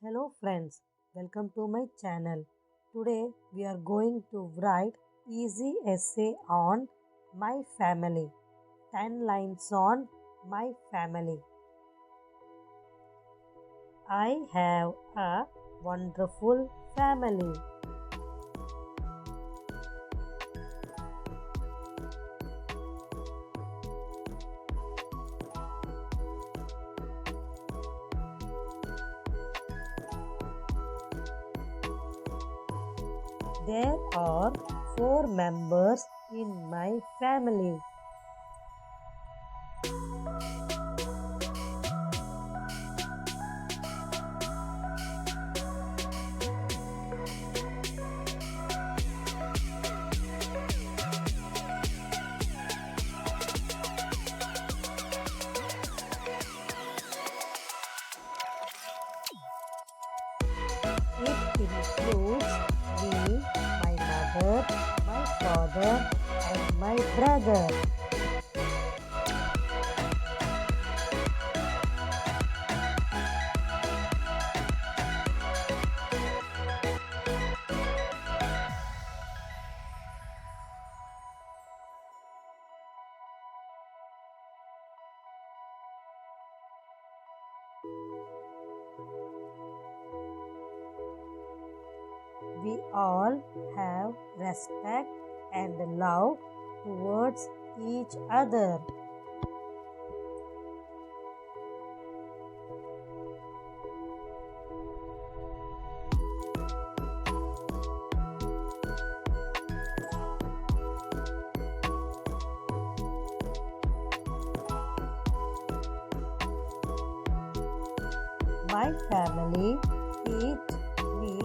Hello friends, welcome to my channel. Today we are going to write easy essay on my family. 10 lines on my family. I have a wonderful family. There are 4 members in my family. It includes me, my mother, my father, and my brother. We all have respect and love towards each other. My family teach me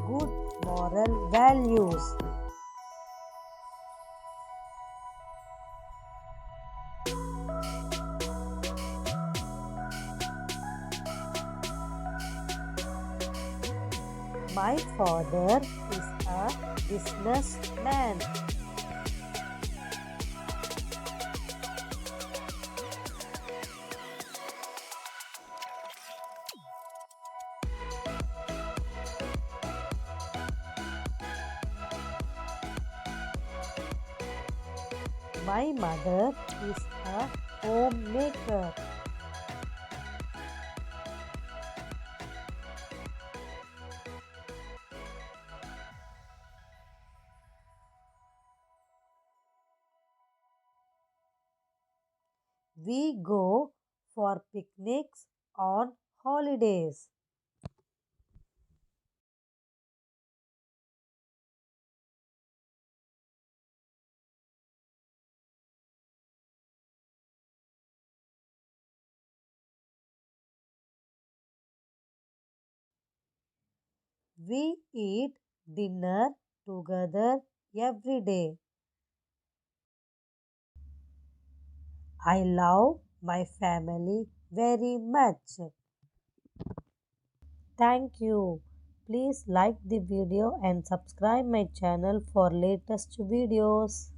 good moral values. My father is a businessman. My mother is a homemaker. We go for picnics on holidays. We eat dinner together every day. I love my family very much. Thank you. Please like the video and subscribe my channel for latest videos.